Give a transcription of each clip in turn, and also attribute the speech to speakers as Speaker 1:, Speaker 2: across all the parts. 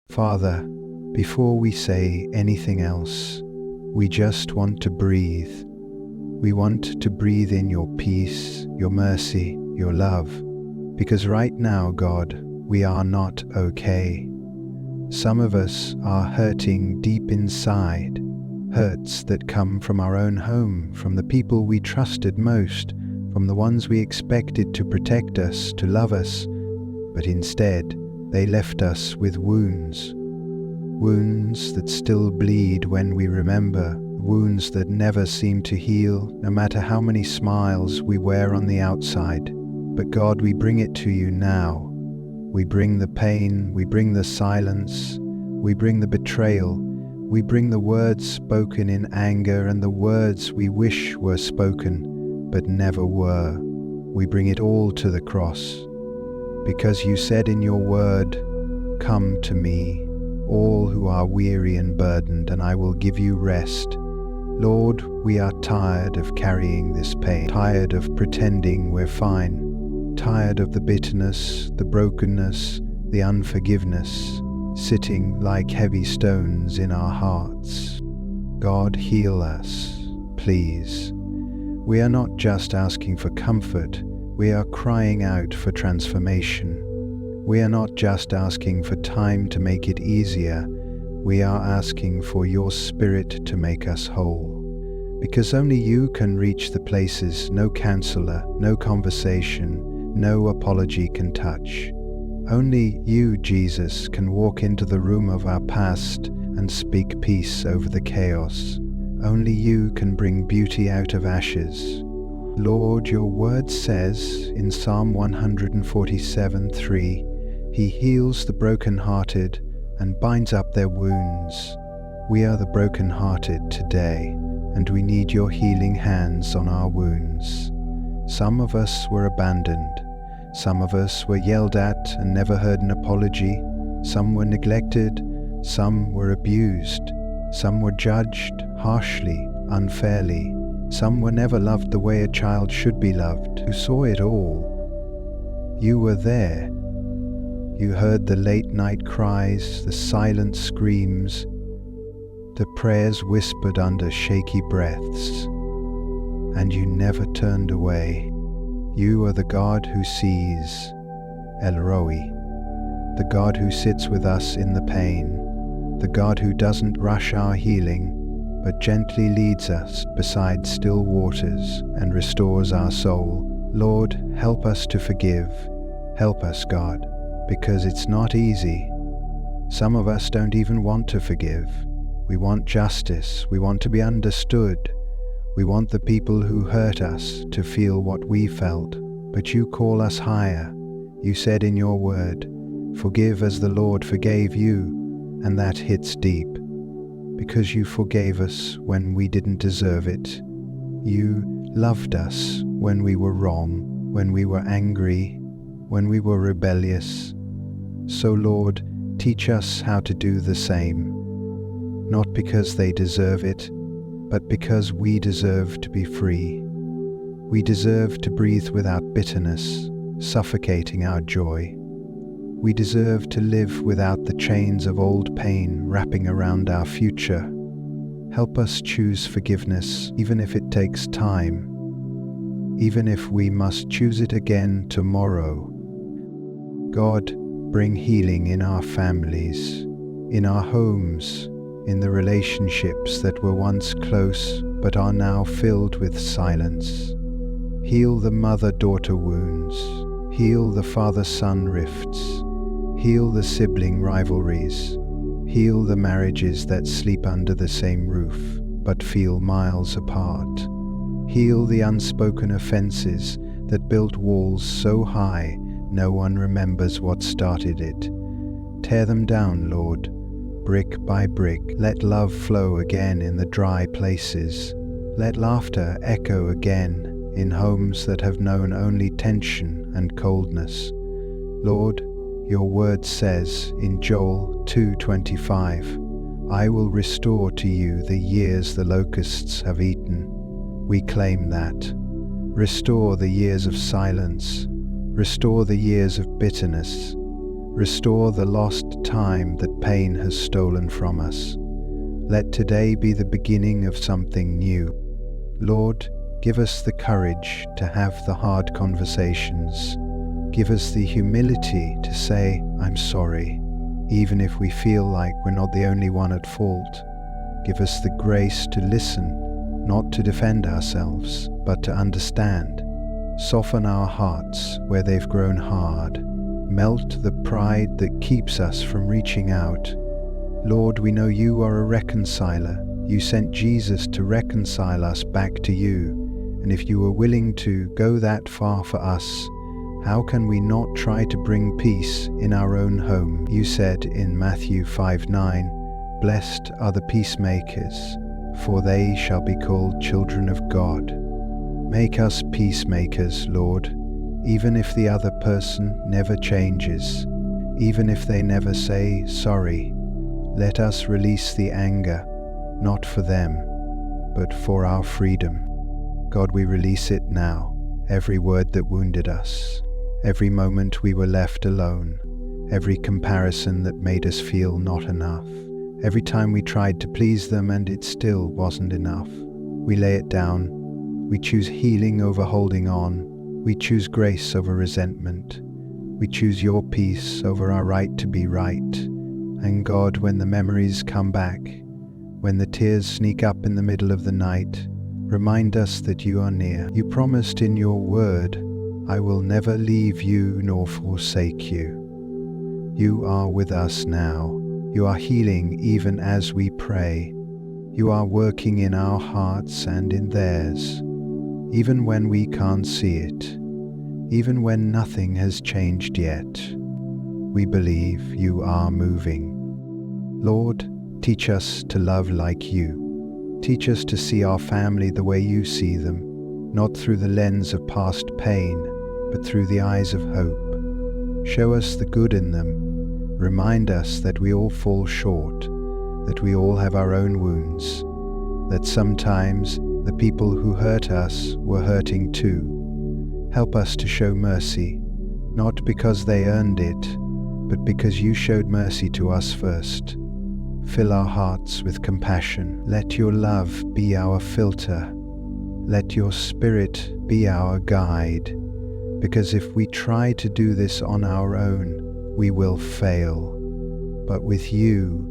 Speaker 1: Father, before we say anything else, we just want to breathe. We want to breathe in your peace, your mercy, your love, because right now, God, we are not okay. Some of us are hurting deep inside, hurts that come from our own home, from the people we trusted most, from the ones we expected to protect us, to love us, but instead they left us with wounds. Wounds that still bleed when we remember, wounds that never seem to heal, no matter how many smiles we wear on the outside. But God, we bring it to you now. We bring the pain, we bring the silence, we bring the betrayal, we bring the words spoken in anger and the words we wish were spoken, but never were. We bring it all to the cross. Because you said in your word, "Come to me, all who are weary and burdened, and I will give you rest." Lord, we are tired of carrying this pain, tired of pretending we're fine, tired of the bitterness, the brokenness, the unforgiveness, sitting like heavy stones in our hearts. God, heal us, please. We are not just asking for comfort, we are crying out for transformation. We are not just asking for time to make it easier, we are asking for your Spirit to make us whole. Because only you can reach the places no counselor, no conversation, no apology can touch. Only you, Jesus, can walk into the room of our past and speak peace over the chaos. Only you can bring beauty out of ashes. Lord, your word says in Psalm 147:3, He heals the brokenhearted and binds up their wounds. We are the brokenhearted today, and we need your healing hands on our wounds. Some of us were abandoned. Some of us were yelled at and never heard an apology. Some were neglected. Some were abused. Some were judged harshly, unfairly. Some were never loved the way a child should be loved, who saw it all. You were there. You heard the late-night cries, the silent screams, the prayers whispered under shaky breaths, and you never turned away. You are the God who sees, El Roi, the God who sits with us in the pain, the God who doesn't rush our healing, but gently leads us beside still waters and restores our soul. Lord, help us to forgive. Help us, God, because it's not easy. Some of us don't even want to forgive. We want justice. We want to be understood. We want the people who hurt us to feel what we felt. But you call us higher. You said in your word, "Forgive as the Lord forgave you," and that hits deep. Because you forgave us when we didn't deserve it. You loved us when we were wrong, when we were angry, when we were rebellious. So Lord, teach us how to do the same. Not because they deserve it, but because we deserve to be free. We deserve to breathe without bitterness, suffocating our joy. We deserve to live without the chains of old pain wrapping around our future. Help us choose forgiveness, even if it takes time, even if we must choose it again tomorrow. God, bring healing in our families, in our homes, in the relationships that were once close but are now filled with silence. Heal the mother-daughter wounds. Heal the father-son rifts. Heal the sibling rivalries. Heal the marriages that sleep under the same roof but feel miles apart. Heal the unspoken offenses that built walls so high no one remembers what started it. Tear them down, Lord, brick by brick. Let love flow again in the dry places. Let laughter echo again in homes that have known only tension and coldness. Lord, your word says in Joel 2:25, "I will restore to you the years the locusts have eaten." We claim that. Restore the years of silence. Restore the years of bitterness. Restore the lost time that pain has stolen from us. Let today be the beginning of something new. Lord, give us the courage to have the hard conversations. Give us the humility to say, I'm sorry, even if we feel like we're not the only one at fault. Give us the grace to listen, not to defend ourselves, but to understand. Soften our hearts where they've grown hard. Melt the pride that keeps us from reaching out. Lord, we know you are a reconciler. You sent Jesus to reconcile us back to you. And if you were willing to go that far for us, how can we not try to bring peace in our own home? You said in Matthew 5:9, "Blessed are the peacemakers, for they shall be called children of God." Make us peacemakers, Lord, even if the other person never changes, even if they never say sorry. Let us release the anger, not for them, but for our freedom. God, we release it now. Every word that wounded us, every moment we were left alone, every comparison that made us feel not enough, every time we tried to please them and it still wasn't enough. We lay it down. We choose healing over holding on. We choose grace over resentment. We choose your peace over our right to be right. And God, when the memories come back, when the tears sneak up in the middle of the night, remind us that you are near. You promised in your word, I will never leave you nor forsake you. You are with us now. You are healing even as we pray. You are working in our hearts and in theirs, even when we can't see it, even when nothing has changed yet. We believe you are moving. Lord, teach us to love like you. Teach us to see our family the way you see them, not through the lens of past pain, but through the eyes of hope. Show us the good in them. Remind us that we all fall short, that we all have our own wounds, that sometimes the people who hurt us were hurting too. Help us to show mercy, not because they earned it, but because you showed mercy to us first. Fill our hearts with compassion. Let your love be our filter. Let your spirit be our guide. Because if we try to do this on our own, we will fail. But with you,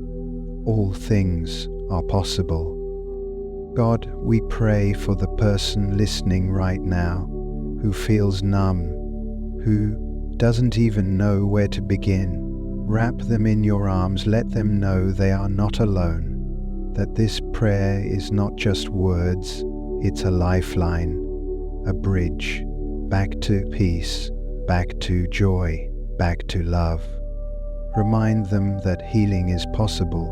Speaker 1: all things are possible. God, we pray for the person listening right now who feels numb, who doesn't even know where to begin. Wrap them in your arms. Let them know they are not alone, that this prayer is not just words, it's a lifeline, a bridge, back to peace, back to joy, back to love. Remind them that healing is possible,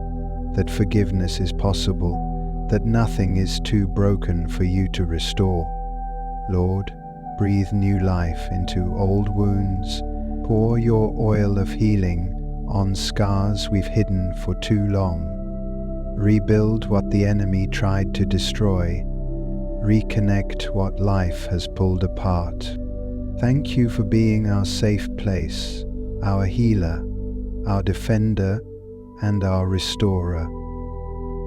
Speaker 1: that forgiveness is possible, that nothing is too broken for you to restore. Lord, breathe new life into old wounds. Pour your oil of healing on scars we've hidden for too long. Rebuild what the enemy tried to destroy. Reconnect what life has pulled apart. Thank you for being our safe place, our healer, our defender, and our restorer.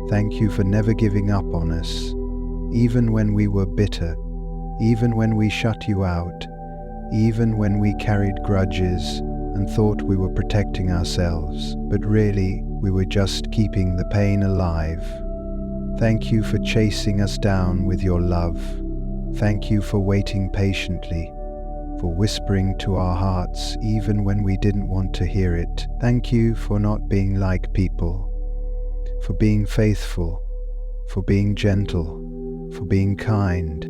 Speaker 1: Thank you for never giving up on us, even when we were bitter, even when we shut you out, even when we carried grudges and thought we were protecting ourselves, but really we were just keeping the pain alive. Thank you for chasing us down with your love. Thank you for waiting patiently, for whispering to our hearts even when we didn't want to hear it. Thank you for not being like people, for being faithful, for being gentle, for being kind.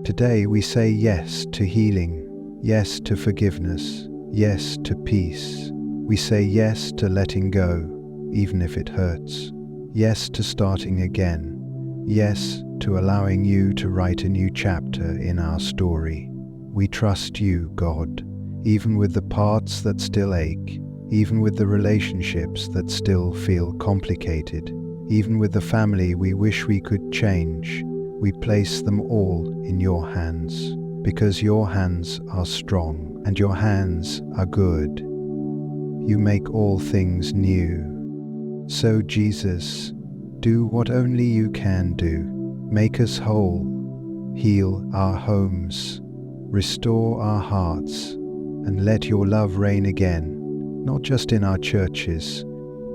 Speaker 1: Today we say yes to healing, yes to forgiveness, yes to peace. We say yes to letting go, even if it hurts. Yes to starting again. Yes to allowing you to write a new chapter in our story. We trust you, God, even with the parts that still ache, even with the relationships that still feel complicated, even with the family we wish we could change. We place them all in your hands, because your hands are strong and your hands are good. You make all things new. So Jesus, do what only you can do. Make us whole. Heal our homes. Restore our hearts. And let your love reign again, not just in our churches,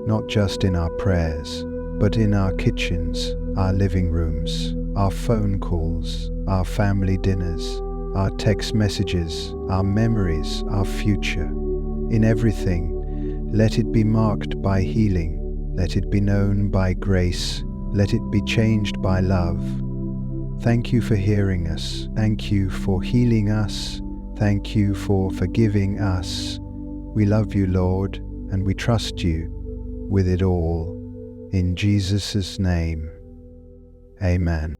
Speaker 1: not just in our prayers, but in our kitchens, our living rooms, our phone calls, our family dinners, our text messages, our memories, our future. In everything, let it be marked by healing. Let it be known by grace. Let it be changed by love. Thank you for hearing us. Thank you for healing us. Thank you for forgiving us. We love you, Lord, and we trust you with it all. In Jesus' name, amen.